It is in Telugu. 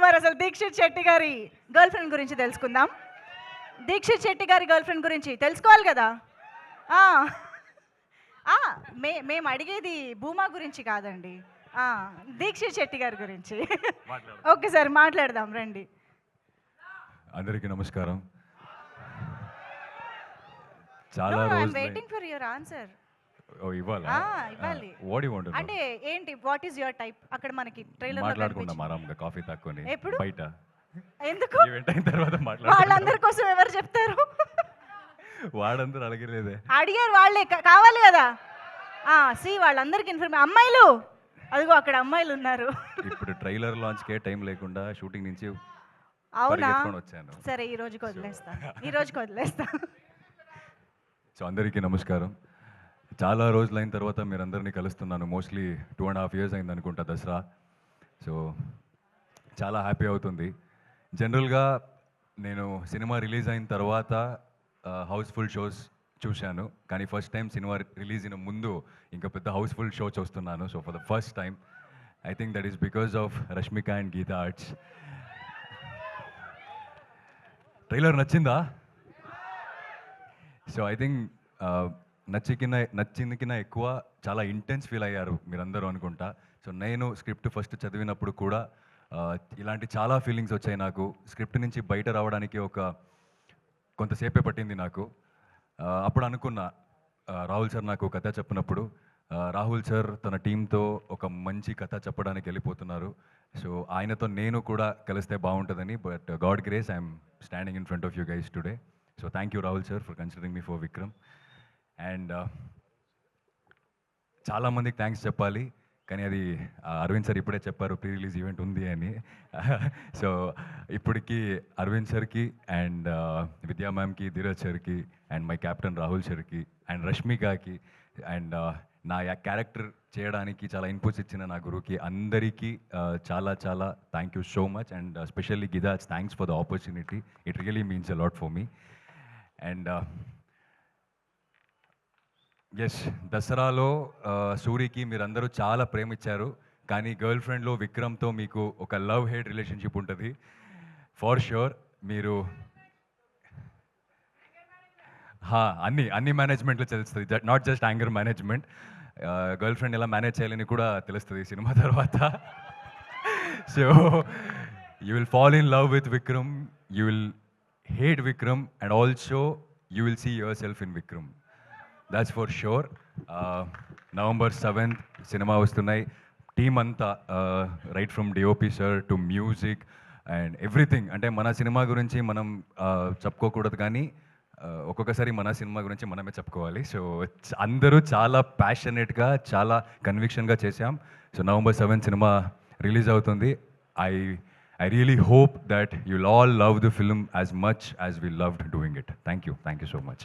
మరి అసలు దీక్షిత్ శెట్టి గారి గర్ల్ ఫ్రెండ్ గురించి తెలుసుకుందాం. దీక్షిత్ శెట్టి గారి గర్ల్ ఫ్రెండ్ గురించి తెలుసుకోవాలి కదా. ఆ, ఆ, మేము అడిగేది భూమా గురించి కాదండి, దీక్షిత్ శెట్టి గారి గురించి. ఓకే సార్, మాట్లాడదాం రండి. అందరికీ నమస్కారం. చాలా రోజులు వెయిటింగ్ ఫర్ యువర్ ఆన్సర్. ఇవ్వాలి. వాట్ యు వాంట్ అంటే ఏంటి, వాట్ ఈస్ యువర్ టైప్? అక్కడ మనకి ట్రైలర్ మాట్లాడుకుందాం ఆరాంగా కాఫీ తాక్కొని. ఎప్పుడు? బయట. ఎందుకు? ఈవెంట్ అయిన తర్వాత మాట్లాడుకుందాం. వాళ్ళందరి కోసం ఎవరు చెప్తారు? వాడందరూ అడగలేదే. అడిగారు వాళ్ళే, కావాలి కదా. సి వాళ్ళందరికి ఇన్ఫర్మేషన్. అమ్మాయిలు అదిగో అక్కడ అమ్మాయిలు ఉన్నారు. ఇప్పుడు ట్రైలర్ లాంచ్ కే టైం లేకుండా షూటింగ్ నుంచి అవునా? వచ్చాను. సరే ఈ రోజుకి వదిలేస్తా. సో అందరికీ నమస్కారం. చాలా రోజులైన తర్వాత మీరందరినీ కలుస్తున్నాను. మోస్ట్లీ 2.5 years అయింది అనుకుంటా దసరా. సో చాలా హ్యాపీ అవుతుంది. జనరల్గా నేను సినిమా రిలీజ్ అయిన తర్వాత హౌస్ఫుల్ షోస్ చూశాను, కానీ ఫస్ట్ టైం సినిమా రిలీజ్ అయిన ముందు ఇంకా పెద్ద హౌస్ఫుల్ షో చూస్తున్నాను. So for the first time I think that is because of Rashmika and Geetha Arts. Trailer నచ్చిందా? సో ఐ థింక్ నచ్చింది కింద ఎక్కువ చాలా ఇంటెన్స్ ఫీల్ అయ్యారు మీరందరూ అనుకుంటా. సో నేను స్క్రిప్ట్ ఫస్ట్ చదివినప్పుడు కూడా ఇలాంటి చాలా ఫీలింగ్స్ వచ్చాయి నాకు. స్క్రిప్ట్ నుంచి బయట రావడానికి కొంతసేపే పట్టింది నాకు. అప్పుడు అనుకున్నా, రాహుల్ సార్ నాకు కథ చెప్పినప్పుడు, రాహుల్ సార్ తన టీంతో ఒక మంచి కథ చెప్పడానికి వెళ్ళిపోతున్నారు. సో ఆయనతో నేను కూడా కలిస్తే బాగుంటుందని. But God grace I'm standing in front of you guys today. So thank you Rahul sir for considering me for Vikram. And చాలామందికి థ్యాంక్స్ చెప్పాలి, కానీ అది అరవింద్ సార్ ఇప్పుడే చెప్పారు ప్రీ రిలీజ్ ఈవెంట్ ఉంది అని. సో ఇప్పటికీ అరవింద్ సార్కి అండ్ విద్యా మ్యామ్కి, ధీరజ్ సార్కి అండ్ మై కెప్టెన్ రాహుల్ సార్కి అండ్ రష్మికకి అండ్ నా క్యారెక్టర్ చేయడానికి చాలా ఇన్పుట్స్ ఇచ్చిన నా గురువుకి అందరికీ చాలా చాలా thank you so much. And specially గిదాజ్, thanks for the opportunity. It really means a lot for me. And yes, దసరాలో సూరికి మీరందరూ చాలా ప్రేమించారు, కానీ గర్ల్ ఫ్రెండ్లో విక్రమ్తో మీకు ఒక లవ్ హేట్ రిలేషన్షిప్ ఉంటుంది ఫార్ ష్యూర్. మీరు అన్ని మేనేజ్మెంట్లో తెలుస్తుంది, not just anger management. Girlfriend ఎలా మేనేజ్ చేయాలని కూడా తెలుస్తుంది సినిమా తర్వాత. So you will fall in love with Vikram, you will hate Vikram, and also you will see yourself in Vikram. That's for sure. November 7th సినిమా వస్తున్నాయి. టీమ్ అంతా right from DOP sir to music and everything. అంటే మన సినిమా గురించి మనం చెప్పుకోకూడదు, కానీ ఒక్కొక్కసారి మన సినిమా గురించి మనమే చెప్పుకోవాలి. సో అందరూ చాలా ప్యాషనేట్గా, చాలా కన్విక్షన్గా చేశాం. So November 7th cinema release అవుతుంది. I really hope that you'll all love the film as much as we loved doing it. Thank you so much.